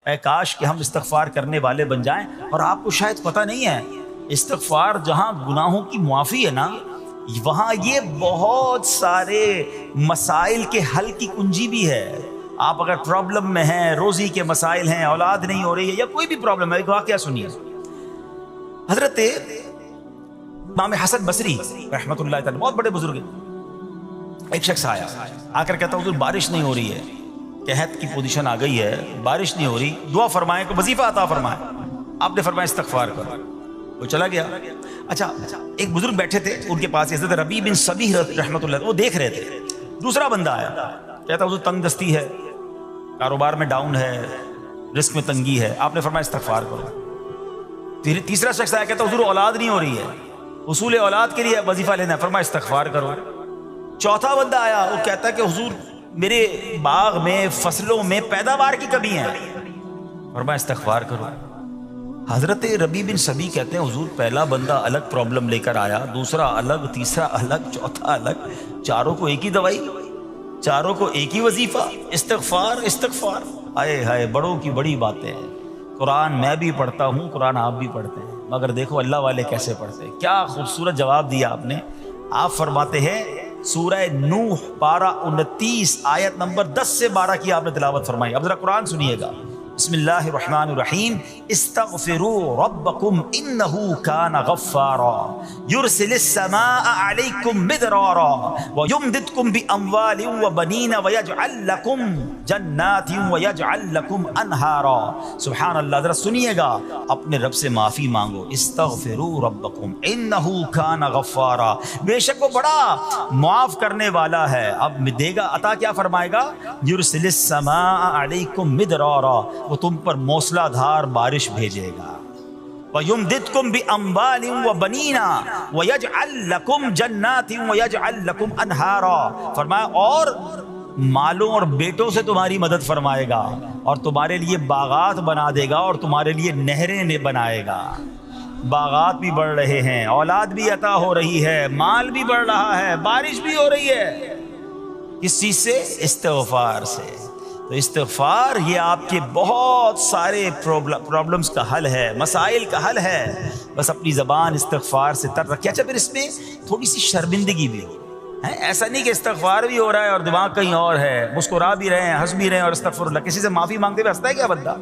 اے کاش کہ ہم استغفار کرنے والے بن جائیں۔ اور آپ کو شاید پتہ نہیں ہے، استغفار جہاں گناہوں کی معافی ہے نا، وہاں یہ بہت سارے مسائل کے حل کی کنجی بھی ہے۔ آپ اگر پرابلم میں ہیں، روزی کے مسائل ہیں، اولاد نہیں ہو رہی ہے، یا کوئی بھی پرابلم ہے، ایک واقعہ سنیے۔ حضرت امام حسن بصری رحمۃ اللہ تعالی، بہت بڑے بزرگ ہیں، ایک شخص آیا، آ کر کہتا حضور بارش نہیں ہو رہی ہے، قحط کی پوزیشن آ گئی ہے، بارش نہیں ہو رہی، دعا فرمائیں کہ وظیفہ عطا فرمائیں۔ آپ نے فرمایا استغفار کرو، وہ چلا گیا۔ اچھا، ایک بزرگ بیٹھے تھے ان کے پاس، حضرت ربیع بن صبیح رحمۃ اللہ، وہ دیکھ رہے تھے۔ دوسرا بندہ آیا، کہتا حضور تنگ دستی ہے، کاروبار میں ڈاؤن ہے، رزق میں تنگی ہے، آپ نے فرمایا استغفار کرو۔ پھر تیسرا شخص آیا، کہتا حضور اولاد نہیں ہو رہی ہے، حصول اولاد کے لیے وظیفہ لینا ہے، فرمایا استغفار کرو۔ چوتھا بندہ آیا، وہ کہتا ہے کہ حضور میرے باغ میں، فصلوں میں پیداوار کی کمی ہے، فرمایا استغفار کرو۔ حضرت ربیع بن صبیح کہتے ہیں حضور پہلا بندہ الگ پرابلم لے کر آیا، دوسرا الگ، تیسرا الگ، چوتھا الگ، چاروں کو ایک ہی دوائی، چاروں کو ایک ہی وظیفہ، استغفار استغفار۔ آئے ہائے، بڑوں کی بڑی باتیں ہیں۔ قرآن میں بھی پڑھتا ہوں، قرآن آپ بھی پڑھتے ہیں، مگر دیکھو اللہ والے کیسے پڑھتے ہیں۔ کیا خوبصورت جواب دیا آپ نے۔ آپ فرماتے ہیں سورہ نوح پارہ 29 آیت نمبر 10 سے 12 کی آپ نے تلاوت فرمائی۔ اب ذرا قرآن سنیے گا۔ بسم اللہ الرحمن الرحیم، استغفروا ربکم انہ کان غفارا یرسل السماء علیکم مدرارا ویمددکم باموال وبنین ویجعل لکم جنات ویجعل لکم انہارا۔ سبحان اللہ، ذرا سنیے گا، اپنے رب سے معافی مانگو۔ استغفروا ربکم انہ کان غفارا، بے شک وہ بڑا معاف کرنے والا ہے۔ اب دے گا، عطا کیا فرمائے گا؟ یرسل السماء علیکم مدرارا، وہ تم پر موسلا دھار بارش بھیجے گا۔ وَيُمْدِدْكُمْ بِأَمْوَالٍ وَبَنِينَ وَيَجْعَلْ لَكُمْ جَنَّاتٍ وَيَجْعَلْ لَكُمْ أَنْهَارًا، فرمایا اور مالوں اور بیٹوں سے تمہاری مدد فرمائے گا، اور تمہارے لیے باغات بنا دے گا، اور تمہارے لیے نہریں بنائے گا۔ باغات بھی بڑھ رہے ہیں، اولاد بھی عطا ہو رہی ہے، مال بھی بڑھ رہا ہے، بارش بھی ہو رہی ہے۔ کس چیز سے؟ استغفار سے۔ تو استغفار یہ آپ کے بہت سارے پرابلمز کا حل ہے، مسائل کا حل ہے۔ بس اپنی زبان استغفار سے تر رکھیں۔ اچھا، پھر اس میں تھوڑی سی شرمندگی بھی ہو، ایسا نہیں کہ استغفار بھی ہو رہا ہے اور دماغ کہیں اور ہے، مسکرا بھی رہے ہیں، ہنس بھی رہے ہیں، اور استغفر اللہ، کسی سے معافی مانگتے ہوئے ہنستا ہے کیا بندہ؟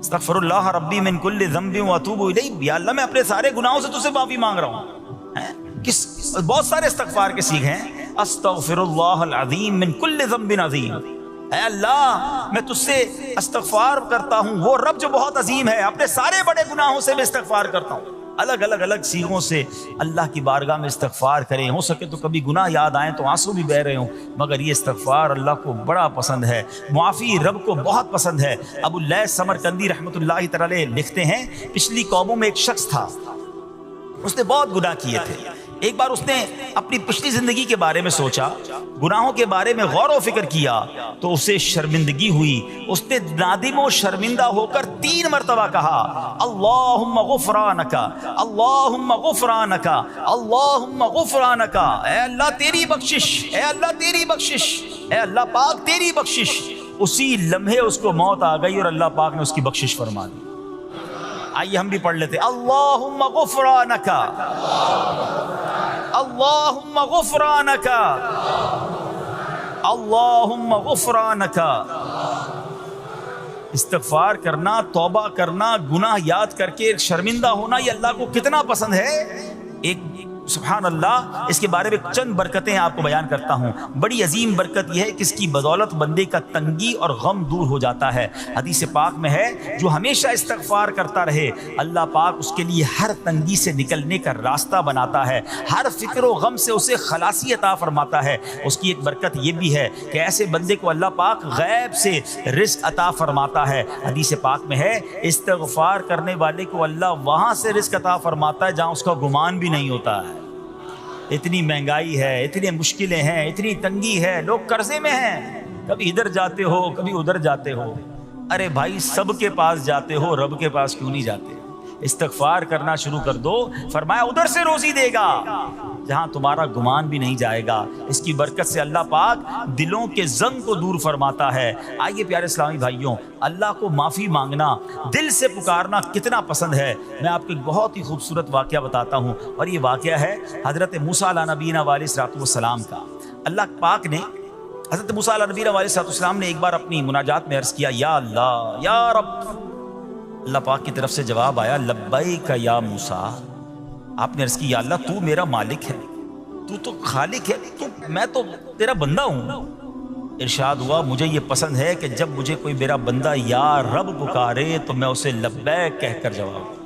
استغفر اللہ ربی من کل ذنب واتوب الیہ، یا اللہ میں اپنے سارے گناہوں سے تجھ سے معافی مانگ رہا ہوں۔ بہت سارے استغفار کے سیکھ ہیں، استغفر اللہ العظیم من کل ذنب عظیم، اے اللہ میں تجھ سے استغفار کرتا ہوں، وہ رب جو بہت عظیم ہے، اپنے سارے بڑے گناہوں سے میں استغفار کرتا ہوں۔ الگ الگ سیغوں سے اللہ کی بارگاہ میں استغفار کریں، ہو سکے تو کبھی گناہ یاد آئیں تو آنسو بھی بہہ رہے ہوں، مگر یہ استغفار اللہ کو بڑا پسند ہے، معافی رب کو بہت پسند ہے۔ ابو اللیث سمرقندی رحمۃ اللہ تعالی لکھتے ہیں، پچھلی قوموں میں ایک شخص تھا، اس نے بہت گناہ کیے تھے۔ ایک بار اس نے اپنی پچھلی زندگی کے بارے میں سوچا، گناہوں کے بارے میں غور و فکر کیا، تو اسے شرمندگی ہوئی۔ اس نے نادم و شرمندہ ہو کر 3 مرتبہ کہا، اللہم غفرانک، اللہم غفرانک، اللہم غفرانک، اے اللہ تیری بخشش، اے اللہ تیری بخشش، اے اللہ پاک تیری بخشش۔ اسی لمحے اس کو موت آ گئی اور اللہ پاک نے اس کی بخشش فرما دی۔ آئیے ہم بھی پڑھ لیتے، اللہم غفرانک، اللہم غفرانک، اللہم غفرانک۔ استغفار کرنا، توبہ کرنا، گناہ یاد کر کے شرمندہ ہونا، یہ اللہ کو کتنا پسند ہے۔ ایک سبحان اللہ، اس کے بارے میں چند برکتیں آپ کو بیان کرتا ہوں۔ بڑی عظیم برکت یہ ہے کہ اس کی بدولت بندے کا تنگی اور غم دور ہو جاتا ہے۔ حدیث پاک میں ہے، جو ہمیشہ استغفار کرتا رہے اللہ پاک اس کے لیے ہر تنگی سے نکلنے کا راستہ بناتا ہے، ہر فکر و غم سے اسے خلاصی عطا فرماتا ہے۔ اس کی ایک برکت یہ بھی ہے کہ ایسے بندے کو اللہ پاک غیب سے رزق عطا فرماتا ہے۔ حدیث پاک میں ہے، استغفار کرنے والے کو اللہ وہاں سے رزق عطا فرماتا ہے جہاں اس کا گمان بھی نہیں ہوتا ہے۔ اتنی مہنگائی ہے، اتنی مشکلیں ہیں، اتنی تنگی ہے، لوگ قرضے میں ہیں، کبھی ادھر جاتے ہو کبھی ادھر جاتے ہو۔ ارے بھائی، سب کے پاس جاتے ہو، رب کے پاس کیوں نہیں جاتے؟ استغفار کرنا شروع کر دو، فرمایا ادھر سے روزی دے گا، جہاں تمہارا گمان بھی نہیں جائے گا. اس کی برکت سے اللہ پاک دلوں کے زنگ کو دور فرماتا ہے. آئیے پیارے اسلامی بھائیوں، اللہ کو معافی مانگنا، دل سے پکارنا کتنا پسند ہے. میں آپ کو ایک بہت ہی خوبصورت واقعہ بتاتا ہوں، اور یہ واقعہ ہے حضرت موسیٰ علیہ نبینا علیہ الصلوۃ والسلام کا. اللہ پاک نے حضرت موسیٰ علیہ نبینا علیہ الصلوۃ والسلام نے ایک بار اپنی مناجات میں عرض کیا، یا اللہ یا رب. اللہ پاک کی طرف سے جواب آیا، لبیک یا موسیٰ. آپ نے عرض کی، یا اللہ تو میرا مالک ہے، تو خالق ہے، میں تو تیرا بندہ ہوں. ارشاد ہوا، مجھے یہ پسند ہے کہ جب مجھے کوئی میرا بندہ یا رب پکارے تو میں اسے لبیک کہہ کر جواب دوں.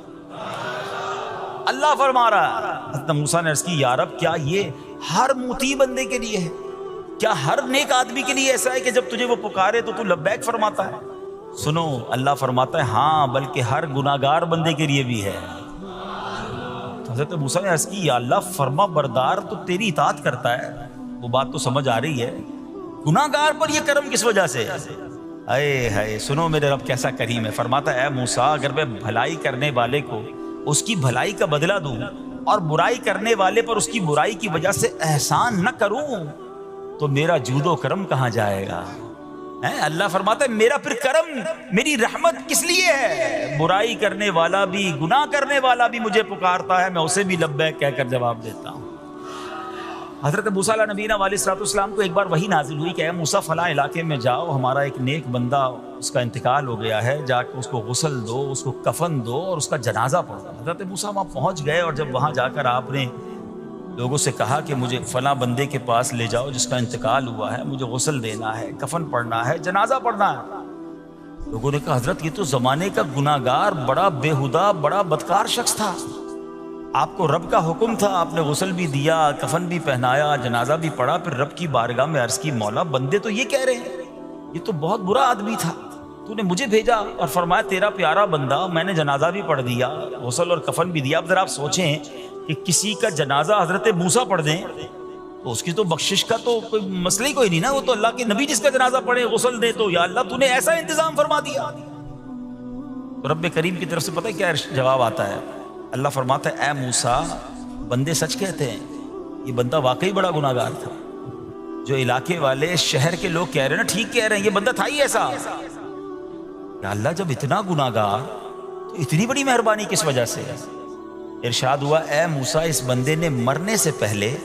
اللہ فرما رہا ہے. حضرت موسیٰ نے عرض کی، یا رب کیا یہ ہر مطیع بندے کے لیے ہے؟ کیا ہر نیک آدمی کے لیے ایسا ہے کہ جب تجھے وہ پکارے تو لبیک فرماتا ہے؟ سنو، اللہ فرماتا ہے ہاں، بلکہ ہر گناہگار بندے کے لیے بھی ہے. حضرت موسیٰ نے عرض کی، یا اللہ فرما بردار تو تیری اطاعت کرتا ہے، وہ بات تو سمجھ آ رہی ہے، گناہگار پر یہ کرم کس وجہ سے؟ اے ہائے، سنو میرے رب کیسا کریم ہے. فرماتا ہے، اے موسیٰ اگر میں بھلائی کرنے والے کو اس کی بھلائی کا بدلہ دوں اور برائی کرنے والے پر اس کی برائی کی وجہ سے احسان نہ کروں تو میرا جود و کرم کہاں جائے گا؟ اللہ فرماتا ہے میرا پھر کرم، میری رحمت کس لیے ہے؟ برائی کرنے والا بھی، گناہ کرنے والا بھی مجھے پکارتا ہے، میں اسے بھی لبیک کہہ کر جواب دیتا ہوں. حضرت موسیٰ علیہ نبینا علیہ الصلوۃ والسلام کو ایک بار وحی نازل ہوئی کہ اے موسیٰ فلاں علاقے میں جاؤ، ہمارا ایک نیک بندہ اس کا انتقال ہو گیا ہے، جا کے اس کو غسل دو، اس کو کفن دو اور اس کا جنازہ پڑھو. حضرت موسیٰ وہاں پہنچ گئے، اور جب وہاں جا کر آپ نے لوگوں سے کہا کہ مجھے فلاں بندے کے پاس لے جاؤ جس کا انتقال ہوا ہے، مجھے غسل دینا ہے، کفن پڑھنا ہے، جنازہ پڑھنا ہے. لوگوں نے کہا، حضرت یہ تو زمانے کا گناہگار، بڑا بےہودہ، بڑا بدکار شخص تھا، آپ کو رب کا حکم تھا، آپ نے غسل بھی دیا، کفن بھی پہنایا، جنازہ بھی پڑھا. پھر رب کی بارگاہ میں عرض کی، مولا بندے تو یہ کہہ رہے ہیں یہ تو بہت برا آدمی تھا، تو نے مجھے بھیجا اور فرمایا تیرا پیارا بندہ، میں نے جنازہ بھی پڑھ دیا، غسل اور کفن بھی دیا. اب ذرا آپ سوچیں کہ کسی کا جنازہ حضرت موسیٰ پڑھ دیں تو اس کی تو بخشش کا تو کوئی مسئلہ ہی کوئی نہیں نا، وہ تو اللہ کے نبی جس کا جنازہ پڑھے غسل دے تو یا اللہ تو نے ایسا انتظام فرما دیا. تو رب کریم کی طرف سے پتہ ہے کیا جواب آتا ہے؟ اللہ فرماتا ہے، اے موسیٰ بندے سچ کہتے ہیں، یہ بندہ واقعی بڑا گناہگار تھا. جو علاقے والے، شہر کے لوگ کہہ رہے ہیں نا، ٹھیک کہہ رہے ہیں، یہ بندہ تھا ہی ایسا. یا اللہ جب اتنا گناہگار تو اتنی بڑی مہربانی کس وجہ سے؟ ارشاد ہوا، اے موسیٰ اس بندے نے مرنے سے پہلے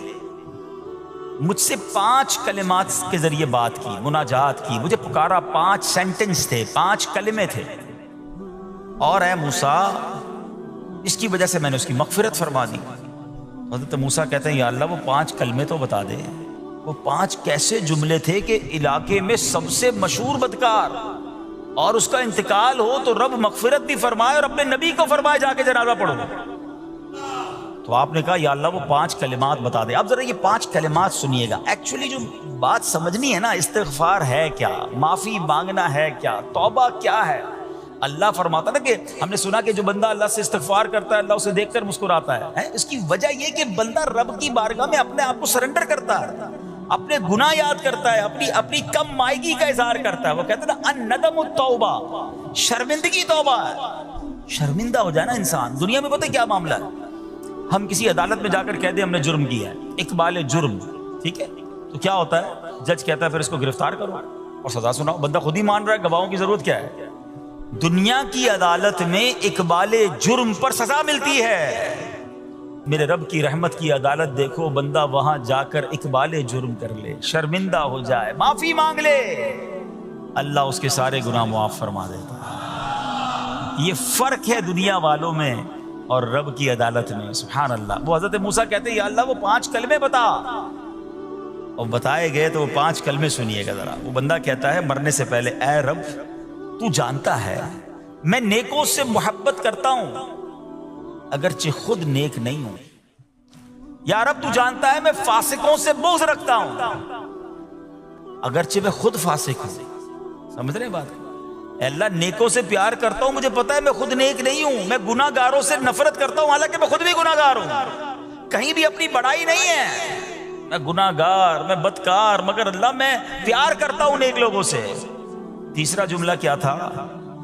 مجھ سے 5 کلمات کے ذریعے بات کی، مناجات کی، مجھے پکارا. 5 سینٹنس تھے، 5 کلمے تھے، اور اے موسیٰ اس کی وجہ سے میں نے اس کی مغفرت فرما دی. حضرت موسیٰ کہتے ہیں، یا اللہ وہ 5 کلمے تو بتا دے، وہ 5 کیسے جملے تھے کہ علاقے میں سب سے مشہور بدکار اور اس کا انتقال ہو تو رب مغفرت بھی فرمائے اور اپنے نبی کو فرمائے جا کے جنازہ پڑھو. تو آپ نے کہا، یا اللہ وہ 5 کلمات بتا دے. اب ذرا یہ 5 کلمات سنیے گا. ایکچولی جو بات سمجھنی ہے نا، استغفار ہے کیا، معافی مانگنا ہے کیا، توبہ کیا ہے. اللہ فرماتا نا کہ ہم نے سنا کہ جو بندہ اللہ سے استغفار کرتا ہے اللہ اسے دیکھ کر مسکراتا ہے. اس کی وجہ یہ کہ بندہ رب کی بارگاہ میں اپنے آپ کو سرنڈر کرتا ہے، اپنے گناہ یاد کرتا ہے، اپنی کم مائگی کا اظہار کرتا ہے. وہ کہتے ہیں نا الندم التوبہ، شرمندگی توبہ ہے. شرمندہ ہو جائے نا انسان. دنیا میں پتہ کیا معاملہ ہے، ہم کسی عدالت میں جا کر کہہ دیں ہم نے جرم کیا ہے، اقبال جرم، ٹھیک ہے، تو کیا ہوتا ہے؟ جج کہتا ہے پھر اس کو گرفتار کرو اور سزا سناؤ. بندہ خود ہی مان رہا ہے، گواہوں کی ضرورت کیا ہے؟ دنیا کی عدالت میں اقبال جرم پر سزا ملتی ہے. میرے رب کی رحمت کی عدالت دیکھو، بندہ وہاں جا کر اقبال جرم کر لے، شرمندہ ہو جائے، معافی مانگ لے، اللہ اس کے سارے گناہ معاف فرما دیتا ہے. یہ فرق ہے دنیا والوں میں اور رب کی عدالت میں. سبحان اللہ. وہ حضرت موسیٰ کہتے ہیں، یا اللہ وہ 5 کلمے بتا، اور بتائے گئے تو وہ 5 کلمے سنیے گا ذرا. وہ بندہ کہتا ہے مرنے سے پہلے، اے رب تو جانتا ہے میں نیکوں سے محبت کرتا ہوں اگرچہ خود نیک نہیں ہوں. یا رب تو جانتا ہے میں فاسقوں سے بغض رکھتا ہوں اگرچہ میں خود فاسق ہوں. سمجھ رہے بات؟ اے اللہ نیکوں سے پیار کرتا ہوں، مجھے پتا ہے میں خود نیک نہیں ہوں. میں گناہ گاروں سے نفرت کرتا ہوں حالانکہ میں خود بھی گناہ گار ہوں. کہیں بھی اپنی بڑائی نہیں ہے، میں گناہ گار، میں بدکار، مگر اللہ میں پیار کرتا ہوں نیک لوگوں سے. تیسرا جملہ کیا تھا؟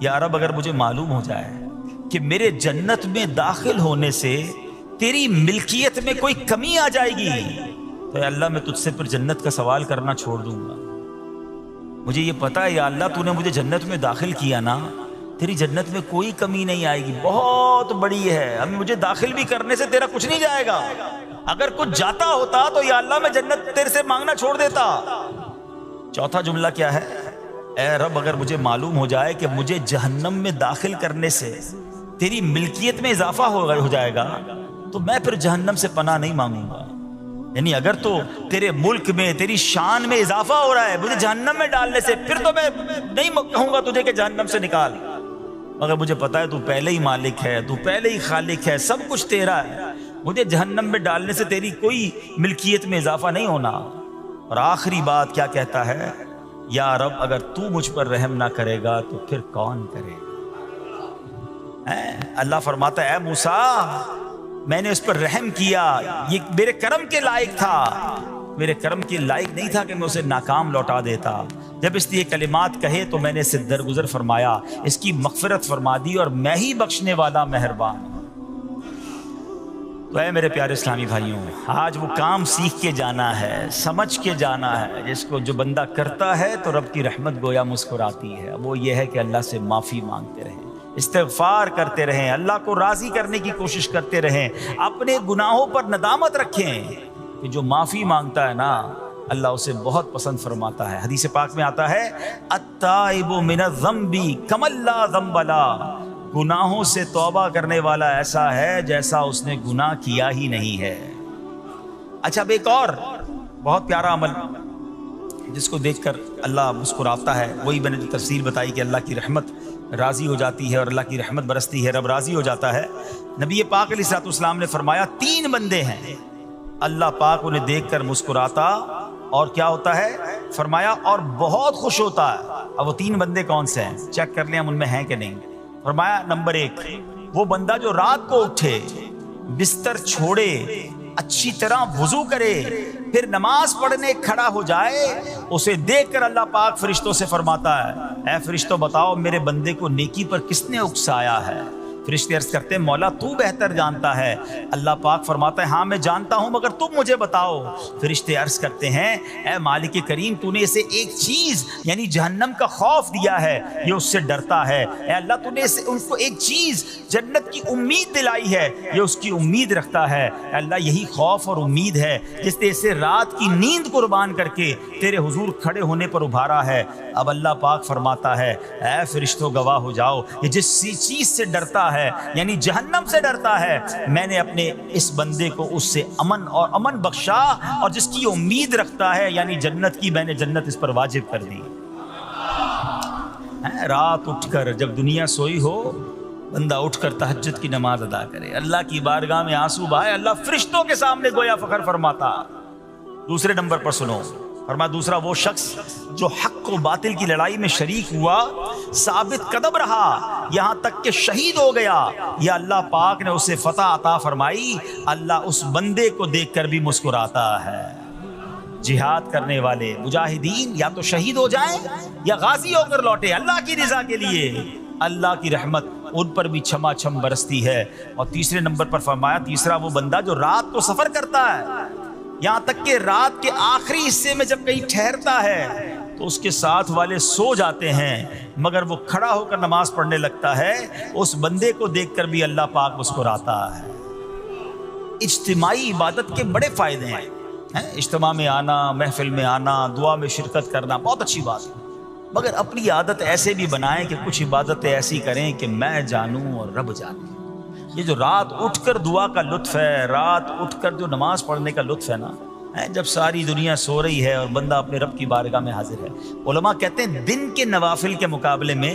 یا رب اگر مجھے معلوم ہو جائے کہ میرے جنت میں داخل ہونے سے تیری ملکیت میں کوئی کمی آ جائے گی تو اے اللہ میں تجھ سے پھر جنت کا سوال کرنا چھوڑ دوں گا۔ مجھے یہ پتا ہے یا اللہ تو نے مجھے جنت میں داخل کیا نا، تیری جنت میں کوئی کمی نہیں آئے گی، بہت بڑی ہے، اب مجھے داخل بھی کرنے سے تیرا کچھ نہیں جائے گا، اگر کچھ جاتا ہوتا تو یا اللہ میں جنت تیرے سے مانگنا چھوڑ دیتا۔ چوتھا جملہ کیا ہے؟ اے رب اگر مجھے معلوم ہو جائے کہ مجھے جہنم میں داخل کرنے سے تیری ملکیت میں اضافہ ہو جائے گا تو میں پھر جہنم سے پناہ نہیں مانگوں گا۔ یعنی اگر تو تیرے ملک میں تیری شان میں اضافہ ہو رہا ہے مجھے جہنم میں ڈالنے سے، پھر تو میں نہیں کہوں گا تجھے کہ جہنم سے نکال، مگر مجھے پتا ہے تو پہلے ہی مالک ہے، تو پہلے ہی خالق ہے، سب کچھ تیرا ہے، مجھے جہنم میں ڈالنے سے تیری کوئی ملکیت میں اضافہ نہیں ہونا۔ اور آخری بات کیا کہتا ہے؟ یا رب اگر تو مجھ پر رحم نہ کرے گا تو پھر کون کرے گا؟ اللہ فرماتا ہے اے موسیٰ میں نے اس پر رحم کیا، یہ میرے کرم کے لائق تھا، میرے کرم کے لائق نہیں تھا کہ میں اسے ناکام لوٹا دیتا۔ جب اس نے یہ کلمات کہے تو میں نے اسے درگزر فرمایا، اس کی مغفرت فرما دی، اور میں ہی بخشنے والا مہربان ہوں۔ تو اے میرے پیارے اسلامی بھائیوں، آج وہ کام سیکھ کے جانا ہے، سمجھ کے جانا ہے، جس کو جو بندہ کرتا ہے تو رب کی رحمت گویا مسکراتی ہے۔ وہ یہ ہے کہ اللہ سے معافی مانگتے رہیں، استغفار کرتے رہیں، اللہ کو راضی کرنے کی کوشش کرتے رہیں، اپنے گناہوں پر ندامت رکھیں کہ جو معافی مانگتا ہے نا اللہ اسے بہت پسند فرماتا ہے۔ حدیث پاک میں آتا ہے التائب من الذنب کمن لا ذنب له، گناہوں سے توبہ کرنے والا ایسا ہے جیسا اس نے گناہ کیا ہی نہیں ہے۔ اچھا اب ایک اور بہت پیارا عمل جس کو دیکھ کر اللہ مسکراتا ہے، وہی میں نے جو تفسیر بتائی کہ اللہ کی رحمت راضی ہو جاتی ہے اور اللہ کی رحمت برستی ہے، رب راضی ہو جاتا ہے۔ نبی پاک علیہ الصلوۃ والسلام نے فرمایا 3 بندے ہیں اللہ پاک انہیں دیکھ کر مسکراتا اور کیا ہوتا ہے؟ فرمایا اور بہت خوش ہوتا ہے۔ اب وہ 3 بندے کون سے ہیں؟ چیک کر لیں ہم ان میں ہیں کہ نہیں۔ فرمایا نمبر 1 وہ بندہ جو رات کو اٹھے، بستر چھوڑے، اچھی طرح وضو کرے، پھر نماز پڑھنے کھڑا ہو جائے، اسے دیکھ کر اللہ پاک فرشتوں سے فرماتا ہے اے فرشتوں بتاؤ میرے بندے کو نیکی پر کس نے اکسایا ہے؟ فرشتے عرض کرتے ہیں مولا تو بہتر جانتا ہے۔ اللہ پاک فرماتا ہے ہاں میں جانتا ہوں مگر تم مجھے بتاؤ۔ فرشتے عرض کرتے ہیں اے مالک کریم تو نے اسے ایک چیز یعنی جہنم کا خوف دیا ہے، یہ اس سے ڈرتا ہے۔ اے اللہ تو نے ان کو ایک چیز جنت کی امید دلائی ہے، یہ اس کی امید رکھتا ہے۔ اے اللہ یہی خوف اور امید ہے جس نے اسے رات کی نیند قربان کر کے تیرے حضور کھڑے ہونے پر ابھارا ہے۔ اب اللہ پاک فرماتا ہے اے فرشتوں گواہ ہو جاؤ یہ جس چیز سے ڈرتا ہے یعنی جہنم سے ڈرتا ہے، میں نے اپنے اس بندے کو اس سے امن بخشا، اور جس کی امید رکھتا ہے یعنی جنت کی، میں نے جنت اس پر واجب کر دی۔ رات اٹھ کر جب دنیا سوئی ہو بندہ اٹھ کر تہجد کی نماز ادا کرے، اللہ کی بارگاہ میں آنسو بہائے، اللہ فرشتوں کے سامنے گویا فخر فرماتا۔ دوسرے نمبر پر سنو، فرمایا دوسرا وہ شخص جو حق و باطل کی لڑائی میں شریک ہوا، ثابت قدم رہا یہاں تک کہ شہید ہو گیا، یا اللہ پاک نے اسے فتح عطا فرمائی، اللہ اس بندے کو دیکھ کر بھی مسکراتا ہے۔ جہاد کرنے والے مجاہدین یا تو شہید ہو جائیں یا غازی ہو کر لوٹے اللہ کی رضا کے لیے، اللہ کی رحمت ان پر بھی چھما چھم برستی ہے۔ اور تیسرے نمبر پر فرمایا تیسرا وہ بندہ جو رات کو سفر کرتا ہے، یہاں تک کہ رات کے آخری حصے میں جب کہیں ٹھہرتا ہے تو اس کے ساتھ والے سو جاتے ہیں مگر وہ کھڑا ہو کر نماز پڑھنے لگتا ہے، اس بندے کو دیکھ کر بھی اللہ پاک مسکراتا ہے۔ اجتماعی عبادت کے بڑے فائدے ہیں، اجتماع میں آنا، محفل میں آنا، دعا میں شرکت کرنا بہت اچھی بات ہے، مگر اپنی عادت ایسے بھی بنائیں کہ کچھ عبادتیں ایسی کریں کہ میں جانوں اور رب جانے۔ یہ جو رات اٹھ کر دعا کا لطف ہے، رات اٹھ کر جو نماز پڑھنے کا لطف ہے نا، جب ساری دنیا سو رہی ہے اور بندہ اپنے رب کی بارگاہ میں حاضر ہے۔ علماء کہتے ہیں دن کے نوافل کے مقابلے میں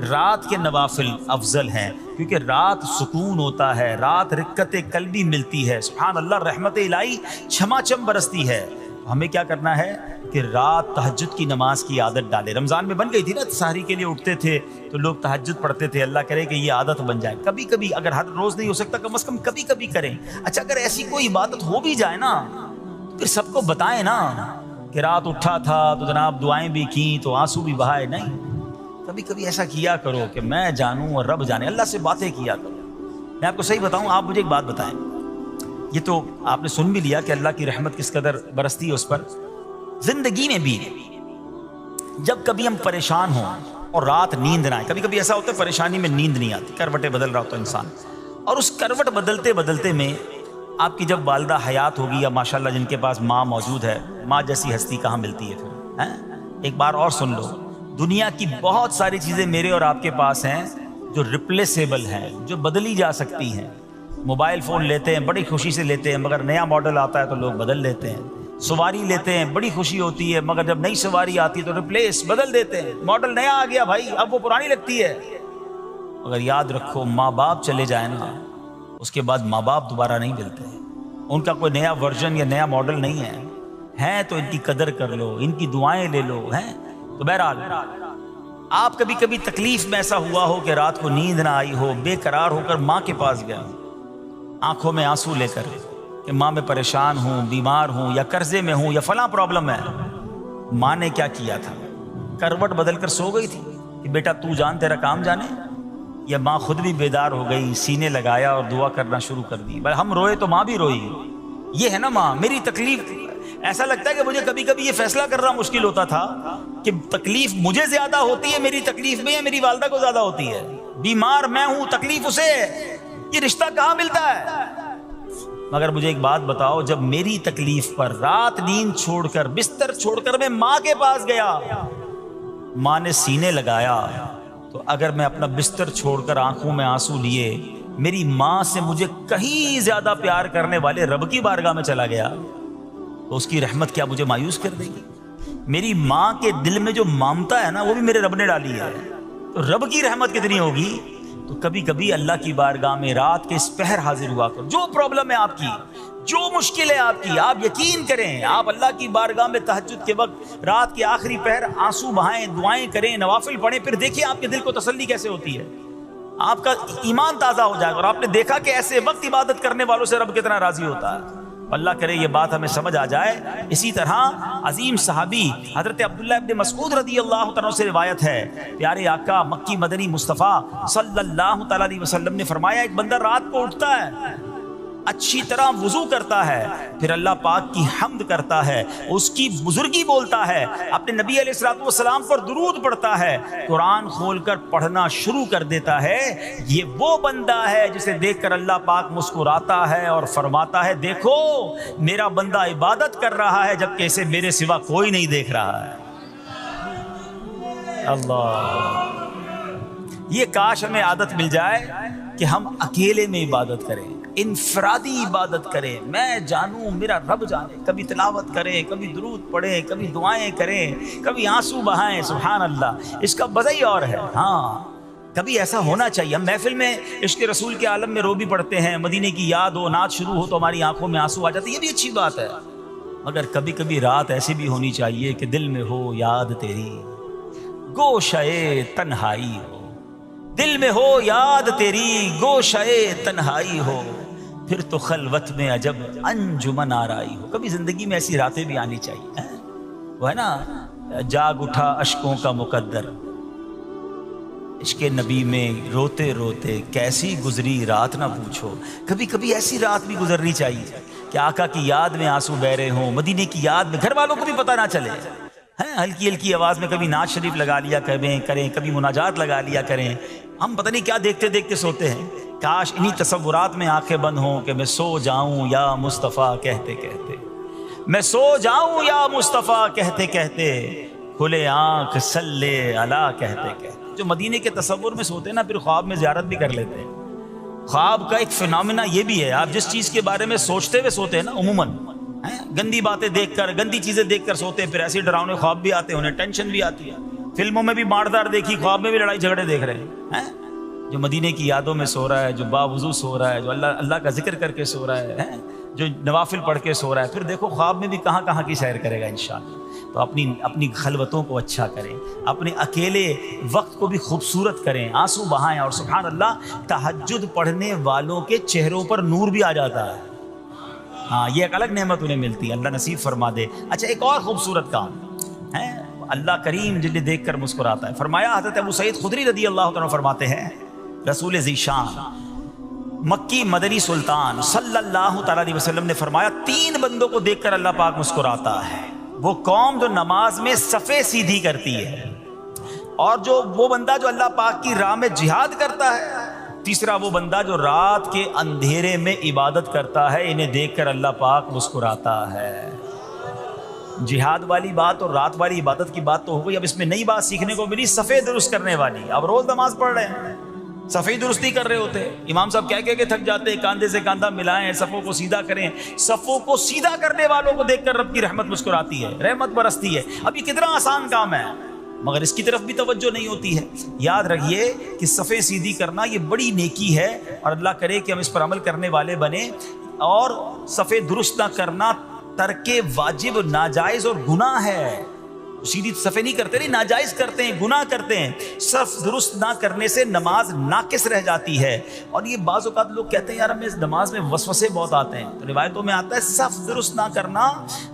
رات کے نوافل افضل ہیں، کیونکہ رات سکون ہوتا ہے، رات رقت قلبی ملتی ہے، سبحان اللہ رحمت الہی چھما چھم برستی ہے۔ ہمیں کیا کرنا ہے کہ رات تہجد کی نماز کی عادت ڈالے۔ رمضان میں بن گئی تھی نا، سحری کے لیے اٹھتے تھے تو لوگ تہجد پڑھتے تھے، اللہ کرے کہ یہ عادت بن جائے۔ کبھی کبھی اگر ہر روز نہیں ہو سکتا کم از کم کبھی کبھی کریں۔ اچھا اگر ایسی کوئی عبادت ہو بھی جائے نا پھر سب کو بتائیں نا کہ رات اٹھا تھا تو جناب دعائیں بھی کیں تو آنسو بھی بہائے، نہیں کبھی کبھی ایسا کیا کرو کہ میں جانوں اور رب جانے، اللہ سے باتیں کیا کرو۔ میں آپ کو صحیح بتاؤں، آپ مجھے ایک بات بتائیں، یہ تو آپ نے سن بھی لیا کہ اللہ کی رحمت کس قدر برستی ہے اس پر. زندگی میں بھی جب کبھی ہم پریشان ہوں اور رات نیند نہ آئے، کبھی کبھی ایسا ہوتا ہے پریشانی میں نیند نہیں آتی، کروٹیں بدل رہا ہوتا ہے انسان، اور اس کروٹ بدلتے بدلتے میں آپ کی جب والدہ حیات ہوگی یا ماشاءاللہ جن کے پاس ماں موجود ہے، ماں جیسی ہستی کہاں ملتی ہے پھر، ہیں؟ ایک بار اور سن لو، دنیا کی بہت ساری چیزیں میرے اور آپ کے پاس ہیں جو ریپلیسیبل ہیں، جو بدلی جا سکتی ہیں. موبائل فون لیتے ہیں بڑی خوشی سے لیتے ہیں، مگر نیا ماڈل آتا ہے تو لوگ بدل لیتے ہیں. سواری لیتے ہیں بڑی خوشی ہوتی ہے، مگر جب نئی سواری آتی ہے تو ریپلیس بدل دیتے ہیں. ماڈل نیا آ گیا بھائی، اب وہ پرانی لگتی ہے. مگر یاد رکھو، ماں باپ چلے جائیں نا، اس کے بعد ماں باپ دوبارہ نہیں ملتے. ان کا کوئی نیا ورژن یا نیا ماڈل نہیں ہے تو ان کی قدر کر لو، ان کی دعائیں لے لو. ہیں تو بہرحال آپ کبھی کبھی تکلیف میں ایسا ہوا ہو کہ رات کو نیند نہ آئی ہو، بے قرار ہو کر ماں کے پاس گیا، آنکھوں میں آنسو لے کر کہ ماں میں پریشان ہوں، بیمار ہوں، یا قرضے میں ہوں، یا فلاں پرابلم ہے. ماں نے کیا کیا تھا؟ کروٹ بدل کر سو گئی تھی کہ بیٹا تو جان تیرا کام جانے، یا ماں خود بھی بیدار ہو گئی، سینے لگایا اور دعا کرنا شروع کر دی. بھائی ہم روئے تو ماں بھی روئی. یہ ہے نا ماں. میری تکلیف، ایسا لگتا ہے کہ مجھے کبھی کبھی یہ فیصلہ کرنا مشکل ہوتا تھا کہ تکلیف مجھے زیادہ ہوتی ہے میری تکلیف میں، یا میری والدہ کو زیادہ ہوتی ہے. بیمار میں ہوں، تکلیف اسے ہے، یہ رشتہ کہاں ملتا ہے؟ مگر مجھے ایک بات بتاؤ، جب میری تکلیف پر رات نیند چھوڑ کر، بستر چھوڑ کر میں ماں کے پاس گیا، ماں نے سینے لگایا، تو اگر میں اپنا بستر چھوڑ کر آنکھوں میں آنسو لیے میری ماں سے مجھے کہیں زیادہ پیار کرنے والے رب کی بارگاہ میں چلا گیا، تو اس کی رحمت کیا مجھے مایوس کر دے گی؟ میری ماں کے دل میں جو ممتا ہے نا، وہ بھی میرے رب نے ڈالی ہے. تو رب کی رحمت کتنی ہوگی؟ تو کبھی کبھی اللہ کی بارگاہ میں رات کے اس پہر حاضر ہوا کرو. جو پرابلم ہے آپ کی، جو مشکل ہے آپ کی، آپ یقین کریں، آپ اللہ کی بارگاہ میں تہجد کے وقت رات کے آخری پہر آنسو بہائیں، دعائیں کریں، نوافل پڑھیں، پھر دیکھیں آپ کے دل کو تسلی کیسے ہوتی ہے. آپ کا ایمان تازہ ہو جائے گا، اور آپ نے دیکھا کہ ایسے وقت عبادت کرنے والوں سے رب کتنا راضی ہوتا ہے. اللہ کرے یہ بات ہمیں سمجھ آ جائے. اسی طرح عظیم صحابی حضرت عبداللہ ابن مسعود رضی اللہ تعالیٰ سے روایت ہے، پیارے آقا مکی مدنی مصطفیٰ صلی اللہ تعالیٰ علیہ وسلم نے فرمایا، ایک بندہ رات کو اٹھتا ہے، اچھی طرح وضو کرتا ہے، پھر اللہ پاک کی حمد کرتا ہے، اس کی بزرگی بولتا ہے، اپنے نبی علیہ الصلوۃ والسلام پر درود پڑھتا ہے، قرآن کھول کر پڑھنا شروع کر دیتا ہے. یہ وہ بندہ ہے جسے دیکھ کر اللہ پاک مسکراتا ہے اور فرماتا ہے، دیکھو میرا بندہ عبادت کر رہا ہے جبکہ اسے میرے سوا کوئی نہیں دیکھ رہا ہے. اللہ، یہ کاش ہمیں عادت مل جائے کہ ہم اکیلے میں عبادت کریں، انفرادی عبادت کریں. میں جانوں، میرا رب جانے. کبھی تلاوت کریں، کبھی درود پڑھیں، کبھی دعائیں کریں، کبھی آنسو بہائیں. سبحان اللہ، اس کا مزہ ہی اور ہے. ہاں کبھی ایسا ہونا چاہیے. ہم محفل میں عشق رسول کے عالم میں رو بھی پڑھتے ہیں، مدینے کی یاد ہو، نعت شروع ہو تو ہماری آنکھوں میں آنسو آ جاتے، یہ بھی اچھی بات ہے. مگر کبھی کبھی رات ایسی بھی ہونی چاہیے کہ دل میں ہو یاد تیری، گوشے تنہائی ہو. دل میں ہو یاد تیری، گوشے تنہائی ہو، پھر تو خلوت میں عجب انجمن آرائی ہو. کبھی زندگی میں ایسی راتیں بھی آنی چاہیے. وہ ہے نا، جاگ اٹھا اشکوں کا مقدر، عشق نبی میں روتے روتے کیسی گزری رات نہ پوچھو. کبھی کبھی ایسی رات بھی گزرنی چاہیے کہ آقا کی یاد میں آنسو بہ رہے ہوں، مدینے کی یاد میں، گھر والوں کو بھی پتہ نہ چلے. ہلکی ہلکی آواز میں کبھی نعت شریف لگا لیا کریں، کبھی مناجات لگا لیا کریں. ہم پتہ نہیں کیا دیکھتے دیکھتے سوتے ہیں. کاش انہی تصورات میں آنکھیں بند ہوں کہ میں سو جاؤں یا مصطفیٰ کہتے کہتے، میں سو جاؤں یا مصطفیٰ کہتے کہتے، کھلے آنکھ صلی علی کہتے کہتے. جو مدینے کے تصور میں سوتے ہیں نا، پھر خواب میں زیارت بھی کر لیتے ہیں. خواب کا ایک فینومینا یہ بھی ہے، آپ جس چیز کے بارے میں سوچتے ہوئے سوتے ہیں نا، عموماً گندی باتیں دیکھ کر، گندی چیزیں دیکھ کر سوتے ہیں، پھر ایسے ڈراؤنے خواب بھی آتے ہیں، انہیں ٹینشن بھی آتی ہے. فلموں میں بھی ماردار دیکھی، خواب میں بھی لڑائی جھگڑے دیکھ رہے ہیں. جو مدینے کی یادوں میں سو رہا ہے، جو باوضو سو رہا ہے، جو اللہ کا ذکر کر کے سو رہا ہے، جو نوافل پڑھ کے سو رہا ہے، پھر دیکھو خواب میں بھی کہاں کہاں کی سیر کرے گا انشاءاللہ. تو اپنی خلوتوں کو اچھا کریں، اپنے اکیلے وقت کو بھی خوبصورت کریں، آنسو بہائیں. اور سبحان اللہ، تہجد پڑھنے والوں کے چہروں پر نور بھی آ جاتا ہے. ہاں، یہ ایک الگ نعمت انہیں ملتی ہے، اللہ نصیب فرما دے. اچھا، ایک اور خوبصورت کام ہے، اللہ کریم جنہیں دیکھ کر مسکراتا ہے. فرمایا، حضرت ابو سعید خدری رضی اللہ عنہ فرماتے ہیں، رسول ذی شان مکی مدنی سلطان صلی اللہ تعالیٰ علیہ وسلم نے فرمایا 3 بندوں کو دیکھ کر اللہ پاک مسکراتا ہے۔ وہ قوم جو نماز میں صفیں سیدھی کرتی ہے، اور وہ بندہ جو اللہ پاک کی راہ میں جہاد کرتا ہے، تیسرا وہ بندہ جو رات کے اندھیرے میں عبادت کرتا ہے، انہیں دیکھ کر اللہ پاک مسکراتا ہے۔ جہاد والی بات اور رات والی عبادت کی بات تو ہو گئی، اب اس میں نئی بات سیکھنے کو ملی، صفیں درست کرنے والی۔ اب روز نماز پڑھ رہے ہیں، صفیں درست نہیں کر رہے ہوتے، امام صاحب کہہ کے تھک جاتے ہیں، کاندھے سے کاندھا ملائیں، صفوں کو سیدھا کریں۔ صفوں کو سیدھا کرنے والوں کو دیکھ کر رب کی رحمت مسکراتی ہے، رحمت برستی ہے۔ اب یہ کتنا آسان کام ہے، مگر اس کی طرف بھی توجہ نہیں ہوتی ہے۔ یاد رکھیے کہ صفیں سیدھی کرنا یہ بڑی نیکی ہے، اور اللہ کرے کہ ہم اس پر عمل کرنے والے بنیں۔ اور صفیں درست نہ کرنا ترک واجب، ناجائز اور گناہ ہے۔ سیدھی صفیں نہیں کرتے، نہیں، ناجائز کرتے ہیں، گناہ کرتے ہیں۔ صف درست نہ کرنے سے نماز ناقص رہ جاتی ہے۔ اور یہ بعض اوقات لوگ کہتے ہیں یار ہمیں اس نماز میں وسوسے بہت آتے ہیں، تو روایتوں میں آتا ہے صف درست نہ کرنا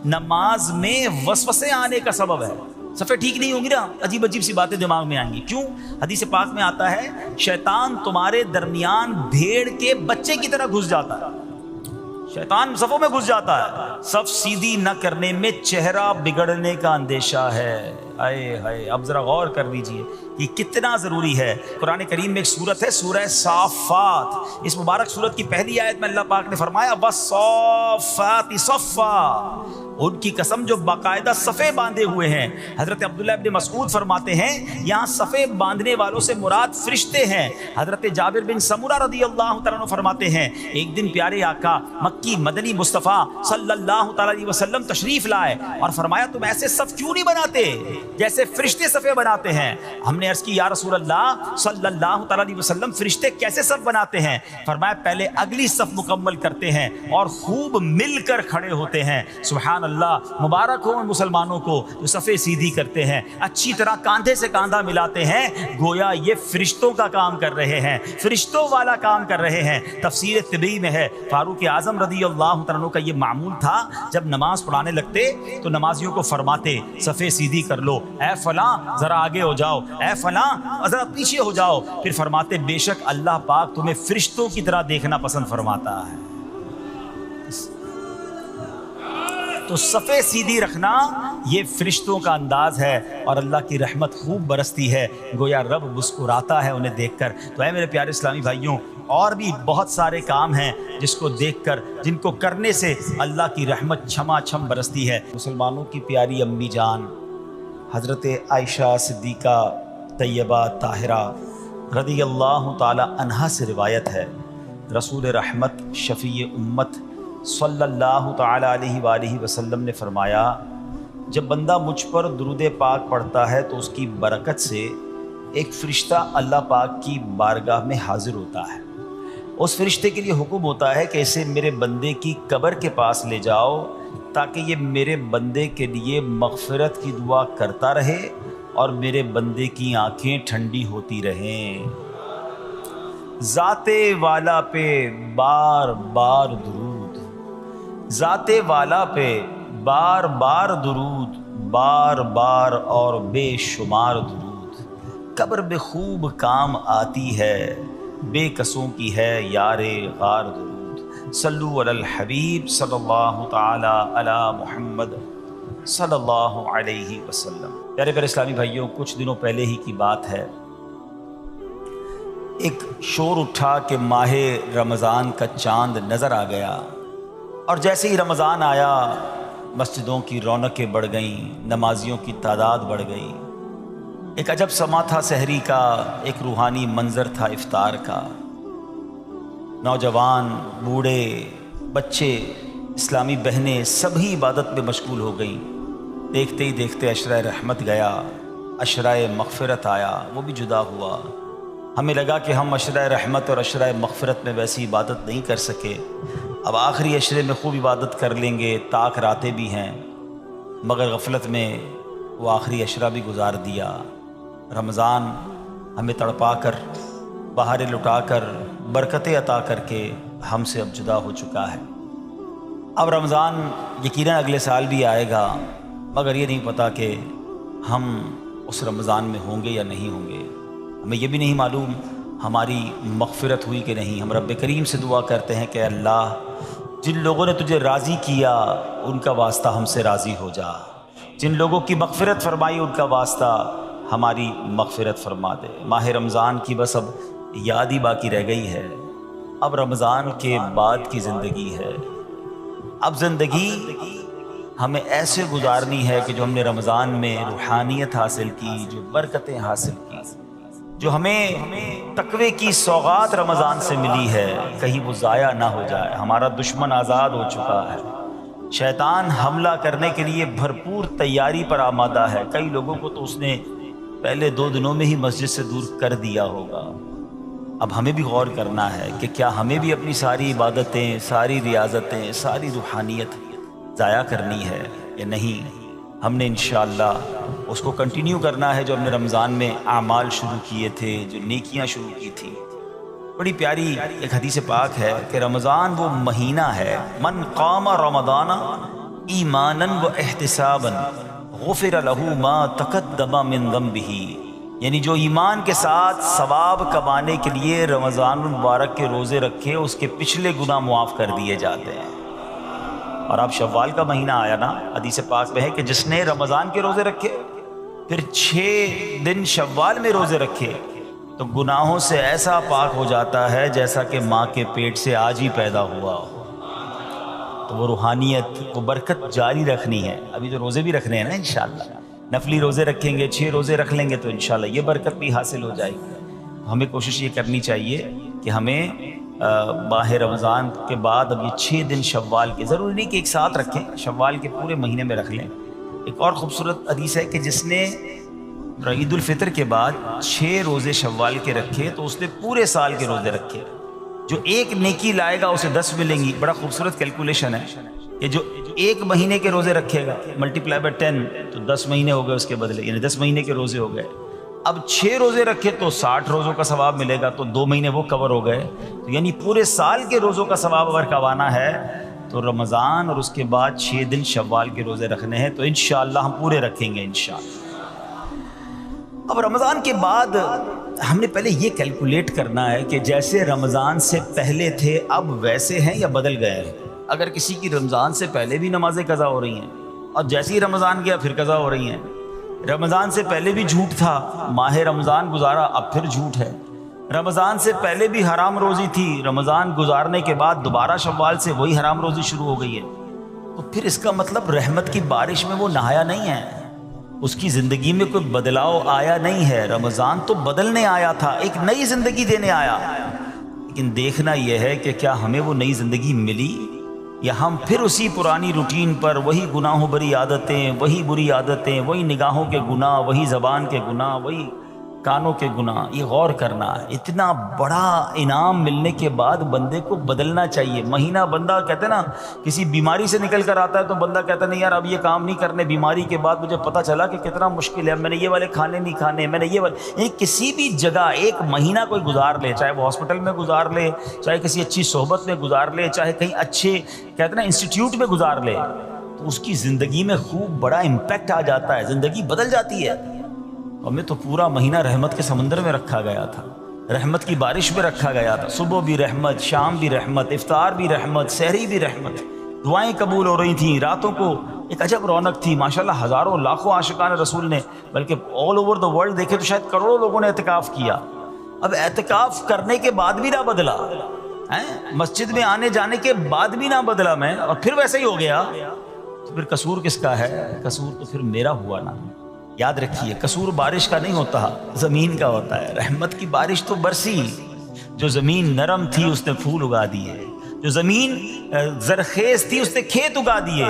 نماز میں وسوسے آنے کا سبب ہے۔ صفیں ٹھیک نہیں ہوں گی نا، عجیب عجیب سی باتیں دماغ میں آئیں گی۔ کیوں؟ حدیث پاک میں آتا ہے شیطان تمہارے درمیان بھیڑ کے بچے کی طرح گھس جاتا ہے، شیطان صفوں میں گھس جاتا ہے۔ صف سیدھی نہ کرنے میں چہرہ بگڑنے کا اندیشہ ہے۔ اے ہائے، اب ذرا غور کر لیجئے یہ کتنا ضروری ہے۔ قرآن کریم میں ایک سورت ہے سورہ صافات، اس مبارک سورت کی پہلی آیت میں اللہ پاک نے فرمایا وَالصَّافَّاتِ صَفًّا، ان کی قسم جو باقاعدہ صفیں باندھے ہوئے ہیں۔ حضرت عبداللہ ابن مسعود فرماتے ہیں یہاں صفیں باندھنے والوں سے مراد فرشتے ہیں۔ حضرت جابر بن سمورہ رضی اللہ تعالیٰ عنہ فرماتے ہیں ایک دن پیارے آقا مکی مدنی مصطفیٰ صلی اللہ تعالیٰ علیہ وسلم تشریف لائے اور فرمایا تم ایسے صف کیوں نہیں بناتے جیسے فرشتے صفیں بناتے ہیں؟ ہم نے عرض کی یا رسول اللہ صلی اللہ تعالیٰ علیہ وسلم فرشتے کیسے صف بناتے ہیں؟ فرمایا پہلے اگلی صف مکمل کرتے ہیں اور خوب مل کر کھڑے ہوتے ہیں۔ سبحان اللہ، مبارک ہو ان مسلمانوں کو جو صفیں سیدھی کرتے ہیں، اچھی طرح کاندھے سے کاندھا ملاتے ہیں، گویا یہ فرشتوں کا کام کر رہے ہیں، فرشتوں والا کام کر رہے ہیں۔ تفسیر طبی میں ہے فاروق اعظم رضی اللہ عنہ کا یہ معمول تھا، جب نماز پڑھانے لگتے تو نمازیوں کو فرماتے صفیں سیدھی کر لو، اے فلاں ذرا آگے ہو جاؤ، اے فلاں ذرا پیچھے ہو جاؤ، پھر فرماتے بے شک اللہ پاک تمہیں فرشتوں کی طرح دیکھنا پسند فرماتا ہے۔ تو صفیں سیدھی رکھنا یہ فرشتوں کا انداز ہے، اور اللہ کی رحمت خوب برستی ہے، گویا رب مسکراتا ہے انہیں دیکھ کر۔ تو اے میرے پیارے اسلامی بھائیوں، اور بھی بہت سارے کام ہیں جس کو دیکھ کر، جن کو کرنے سے اللہ کی رحمت چھما چھم برستی ہے۔ مسلمانوں کی پیاری امی جان حضرت عائشہ صدیقہ طیبہ طاہرہ رضی اللہ تعالی عنہا سے روایت ہے، رسول رحمت شفیع امت صلی اللہ تعالی علیہ وآلہ وسلم نے فرمایا جب بندہ مجھ پر درود پاک پڑھتا ہے تو اس کی برکت سے ایک فرشتہ اللہ پاک کی بارگاہ میں حاضر ہوتا ہے۔ اس فرشتے کے لیے حکم ہوتا ہے کہ اسے میرے بندے کی قبر کے پاس لے جاؤ تاکہ یہ میرے بندے کے لیے مغفرت کی دعا کرتا رہے اور میرے بندے کی آنکھیں ٹھنڈی ہوتی رہیں۔ ذات والا پہ بار بار درود، ذات والا پہ بار بار درود، بار بار اور بے شمار درود، قبر میں خوب کام آتی ہے، بے کسوں کی ہے یار غار درود۔ صلو علی الحبیب صلی اللہ تعالی علی محمد صلی اللہ علیہ وسلم۔ پیارے پیارے اسلامی بھائیوں، کچھ دنوں پہلے ہی کی بات ہے، ایک شور اٹھا کہ ماہ رمضان کا چاند نظر آ گیا، اور جیسے ہی رمضان آیا مسجدوں کی رونقیں بڑھ گئیں، نمازیوں کی تعداد بڑھ گئی۔ ایک عجب سما تھا سحری کا، ایک روحانی منظر تھا افطار کا۔ نوجوان، بوڑھے، بچے، اسلامی بہنیں سبھی عبادت میں مشغول ہو گئیں۔ دیکھتے ہی دیکھتے عشرہ رحمت گیا، عشرہ مغفرت آیا، وہ بھی جدا ہوا۔ ہمیں لگا کہ ہم عشرہ رحمت اور عشرہ مغفرت میں ویسی عبادت نہیں کر سکے، اب آخری عشرے میں خوب عبادت کر لیں گے، طاق راتیں بھی ہیں، مگر غفلت میں وہ آخری عشرہ بھی گزار دیا۔ رمضان ہمیں تڑپا کر، بہاریں لٹا کر، برکتیں عطا کر کے ہم سے اب جدا ہو چکا ہے۔ اب رمضان یقیناً اگلے سال بھی آئے گا، مگر یہ نہیں پتہ کہ ہم اس رمضان میں ہوں گے یا نہیں ہوں گے۔ ہمیں یہ بھی نہیں معلوم ہماری مغفرت ہوئی کہ نہیں. ہم رب کریم سے دعا کرتے ہیں کہ اللہ جن لوگوں نے تجھے راضی کیا ان کا واسطہ ہم سے راضی ہو جا، جن لوگوں کی مغفرت فرمائی ان کا واسطہ ہماری مغفرت فرما دے. ماہ رمضان کی بس اب یاد ہی باقی رہ گئی ہے. اب رمضان کے بعد کی زندگی ہے. اب زندگی ہمیں ایسے گزارنی ہے کہ جو ہم نے رمضان میں روحانیت حاصل کی، جو برکتیں حاصل کی، جو ہمیں تقوی کی سوغات رمضان سے ملی ہے، کہیں وہ ضائع نہ ہو جائے. ہمارا دشمن آزاد ہو چکا ہے، شیطان حملہ کرنے کے لیے بھرپور تیاری پر آمادہ ہے. کئی لوگوں کو تو اس نے پہلے 2 دنوں میں ہی مسجد سے دور کر دیا ہوگا. اب ہمیں بھی غور کرنا ہے کہ کیا ہمیں بھی اپنی ساری عبادتیں، ساری ریاضتیں، ساری روحانیت ضائع کرنی ہے یا نہیں. ہم نے انشاءاللہ اس کو کنٹینیو کرنا ہے جو ہم نے رمضان میں اعمال شروع کیے تھے، جو نیکیاں شروع کی تھیں. بڑی پیاری ایک حدیث پاک ہے کہ رمضان وہ مہینہ ہے، من قام رمضان ایمانا و احتسابا غفر له ما تقدم من ذنبه. یعنی جو ایمان کے ساتھ ثواب کمانے کے لیے رمضان المبارک کے روزے رکھے اس کے پچھلے گناہ معاف کر دیے جاتے ہیں. اور اب شوال کا مہینہ آیا نا، حدیث پاک میں ہے کہ جس نے رمضان کے روزے رکھے پھر 6 دن شوال میں روزے رکھے تو گناہوں سے ایسا پاک ہو جاتا ہے جیسا کہ ماں کے پیٹ سے آج ہی پیدا ہوا ہو. تو وہ روحانیت، وہ برکت جاری رکھنی ہے. ابھی تو روزے بھی رکھنے ہیں نا انشاءاللہ، نفلی روزے رکھیں گے، 6 روزے رکھ لیں گے تو انشاءاللہ یہ برکت بھی حاصل ہو جائے گی. ہمیں کوشش یہ کرنی چاہیے کہ ہمیں ماہ رمضان کے بعد اب یہ 6 دن شوال کے، ضروری نہیں کہ ایک ساتھ رکھیں، شوال کے پورے مہینے میں رکھ لیں. ایک اور خوبصورت حدیث ہے کہ جس نے عید الفطر کے بعد 6 روزے شوال کے رکھے تو اس نے پورے سال کے روزے رکھے. جو ایک نیکی لائے گا اسے 10 ملیں گی. بڑا خوبصورت کیلکولیشن ہے کہ جو 1 مہینے کے روزے رکھے گا ملٹیپلائی بائی 10 تو 10 مہینے ہو گئے اس کے بدلے، یعنی 10 مہینے کے روزے ہو گئے. اب 6 روزے رکھے تو 60 روزوں کا ثواب ملے گا، تو 2 مہینے وہ کور ہو گئے. تو یعنی پورے سال کے روزوں کا ثواب اگر کمانا ہے تو رمضان اور اس کے بعد 6 دن شوال کے روزے رکھنے ہیں. تو انشاءاللہ ہم پورے رکھیں گے انشاءاللہ. اب رمضان کے بعد ہم نے پہلے یہ کیلکولیٹ کرنا ہے کہ جیسے رمضان سے پہلے تھے اب ویسے ہیں یا بدل گئے ہیں. اگر کسی کی رمضان سے پہلے بھی نمازیں قضا ہو رہی ہیں اور جیسے ہی رمضان گیا پھر قضا ہو رہی ہیں، رمضان سے پہلے بھی جھوٹ تھا، ماہ رمضان گزارا اب پھر جھوٹ ہے، رمضان سے پہلے بھی حرام روزی تھی، رمضان گزارنے کے بعد دوبارہ شوال سے وہی حرام روزی شروع ہو گئی ہے، تو پھر اس کا مطلب رحمت کی بارش میں وہ نہایا نہیں ہے، اس کی زندگی میں کوئی بدلاؤ آیا نہیں ہے. رمضان تو بدلنے آیا تھا، ایک نئی زندگی دینے آیا، لیکن دیکھنا یہ ہے کہ کیا ہمیں وہ نئی زندگی ملی یا ہم پھر اسی پرانی روٹین پر، وہی گناہوں بری عادتیں، وہی بری عادتیں، وہی نگاہوں کے گناہ، وہی زبان کے گناہ، وہی کانوں کے گناہ. یہ غور کرنا ہے. اتنا بڑا انعام ملنے کے بعد بندے کو بدلنا چاہیے. مہینہ بندہ کہتے ہیں نا کسی بیماری سے نکل کر آتا ہے تو بندہ کہتا نہیں یار اب یہ کام نہیں کرنے، بیماری کے بعد مجھے پتہ چلا کہ کتنا مشکل ہے، میں نے یہ والے کھانے نہیں کھانے، میں نے یہ والے، یعنی کسی بھی جگہ ایک مہینہ کوئی گزار لے، چاہے وہ ہاسپٹل میں گزار لے، چاہے کسی اچھی صحبت میں گزار لے، چاہے کہیں اچھے کہتے ہیں نا انسٹیٹیوٹ میں گزار لے، تو اس کی زندگی میں خوب بڑا امپیکٹ آ جاتا ہے، زندگی بدل جاتی ہے. ہمیں تو پورا مہینہ رحمت کے سمندر میں رکھا گیا تھا، رحمت کی بارش میں رکھا گیا تھا. صبح بھی رحمت، شام بھی رحمت، افطار بھی رحمت، سحری بھی رحمت، دعائیں قبول ہو رہی تھیں، راتوں کو ایک عجب رونق تھی. ماشاءاللہ ہزاروں لاکھوں عاشقان رسول نے، بلکہ آل اوور دا ورلڈ دیکھے تو شاید کروڑوں لوگوں نے اعتکاف کیا. اب اعتکاف کرنے کے بعد بھی نہ بدلا، مسجد میں آنے جانے کے بعد بھی نہ بدلا میں، اور پھر ویسے ہی ہو گیا، تو پھر قصور کس کا ہے؟ قصور تو پھر میرا ہوا نا. یاد رکھیے قصور بارش کا نہیں ہوتا، زمین کا ہوتا ہے. رحمت کی بارش تو برسی، جو زمین نرم تھی اس نے پھول اگا دیے، جو زمین زرخیز تھی اس نے کھیت اگا دیے،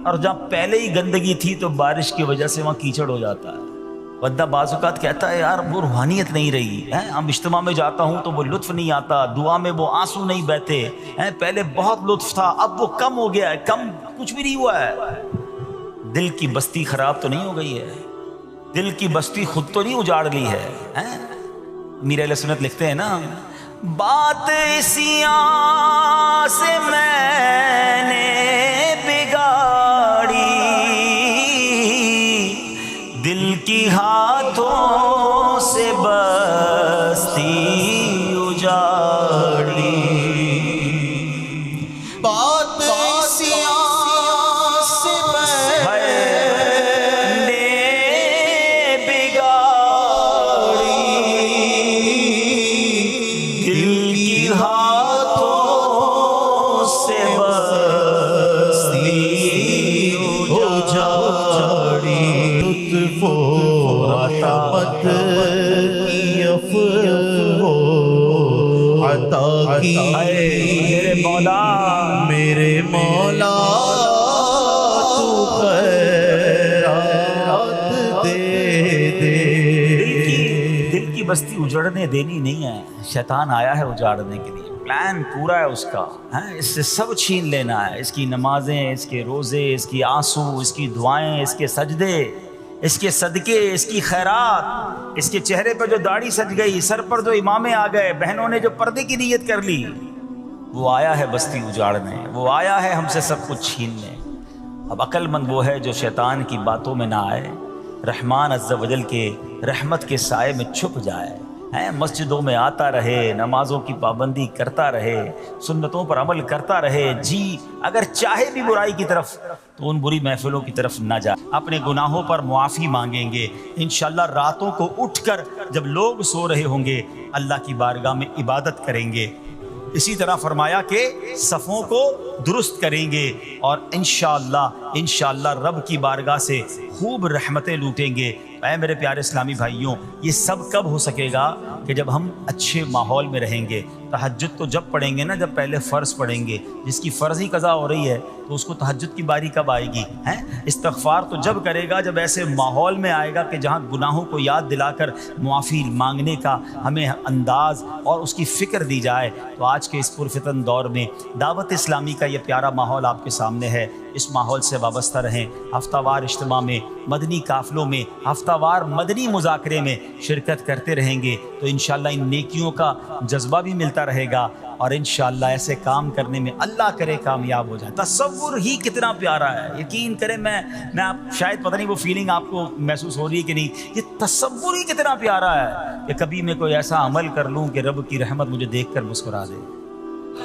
اور جہاں پہلے ہی گندگی تھی تو بارش کی وجہ سے وہاں کیچڑ ہو جاتا ہے. بندہ بعض اوقات کہتا ہے یار وہ روحانیت نہیں رہی ہے، ہم اجتماع میں جاتا ہوں تو وہ لطف نہیں آتا، دعا میں وہ آنسو نہیں بہتے ہیں، پہلے بہت لطف تھا اب وہ کم ہو گیا ہے. کم کچھ بھی نہیں ہوا ہے. دل کی بستی خراب تو نہیں ہو گئی ہے، دل کی بستی خود تو نہیں اجاڑ لی ہے. میر اہل سنت لکھتے ہیں نا، بات اسیاں سے میں نے بگاڑی، دل کی ہاتھوں سے بستی جھاڑی بات میرے مولا تو خیرات دے دے. دل کی بستی اجڑنے دینی نہیں ہے. شیطان آیا ہے اجاڑنے کے لیے. پلان پورا ہے اس کا. اس سے سب چھین لینا ہے. اس کی نمازیں، اس کے روزے، اس کی آنسو، اس کی دعائیں، اس کے سجدے، اس کے صدقے، اس کی خیرات، اس کے چہرے پہ جو داڑھی سج گئی، سر پر جو امامے آ گئے، بہنوں نے جو پردے کی نیت کر لی. وہ آیا ہے بستی اجاڑنے. وہ آیا ہے ہم سے سب کچھ چھیننے. اب عقل مند وہ ہے جو شیطان کی باتوں میں نہ آئے، رحمان عز و جل کے رحمت کے سائے میں چھپ جائے. مسجدوں میں آتا رہے، نمازوں کی پابندی کرتا رہے، سنتوں پر عمل کرتا رہے. جی اگر چاہے بھی برائی کی طرف تو ان بری محفلوں کی طرف نہ جائے. اپنے گناہوں پر معافی مانگیں گے انشاءاللہ. راتوں کو اٹھ کر جب لوگ سو رہے ہوں گے اللہ کی بارگاہ میں عبادت کریں گے. اسی طرح فرمایا کہ صفوں کو درست کریں گے اور انشاءاللہ رب کی بارگاہ سے خوب رحمتیں لوٹیں گے. اے میرے پیارے اسلامی بھائیوں، یہ سب کب ہو سکے گا کہ جب ہم اچھے ماحول میں رہیں گے. تہجد تو جب پڑھیں گے نا جب پہلے فرض پڑھیں گے. جس کی فرض ہی قضا ہو رہی ہے تو اس کو تہجد کی باری کب آئے گی؟ استغفار تو جب کرے گا جب ایسے ماحول میں آئے گا کہ جہاں گناہوں کو یاد دلا کر معافی مانگنے کا ہمیں انداز اور اس کی فکر دی جائے. تو آج کے اس پرفتن دور میں دعوت اسلامی کا یہ پیارا ماحول آپ کے سامنے ہے. اس ماحول سے وابستہ رہیں. ہفتہ وار اجتماع میں، مدنی قافلوں میں، ہفتہ وار مدنی مذاکرے میں شرکت کرتے رہیں گے تو انشاءاللہ ان نیکیوں کا جذبہ بھی ملتا رہے گا اور انشاءاللہ ایسے کام کرنے میں اللہ کرے کامیاب ہو جائے. تصور ہی کتنا پیارا ہے. یقین کریں میں آپ شاید پتہ نہیں وہ فیلنگ آپ کو محسوس ہو رہی ہے کہ نہیں. یہ تصور ہی کتنا پیارا ہے کہ کبھی میں کوئی ایسا عمل کر لوں کہ رب کی رحمت مجھے دیکھ کر مسکرا دے.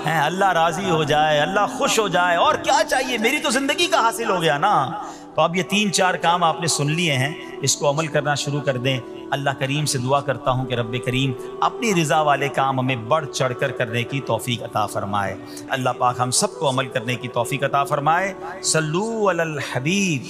اللہ راضی ہو جائے، اللہ خوش ہو جائے. اور کیا چاہیے؟ میری تو زندگی کا حاصل ہو گیا نا. تو اب یہ 3-4 کام آپ نے سن لیے ہیں، اس کو عمل کرنا شروع کر دیں. اللہ کریم سے دعا کرتا ہوں کہ رب کریم اپنی رضا والے کام ہمیں بڑھ چڑھ کر کرنے کی توفیق عطا فرمائے. اللہ پاک ہم سب کو عمل کرنے کی توفیق عطا فرمائے. صلو علی الحبیب.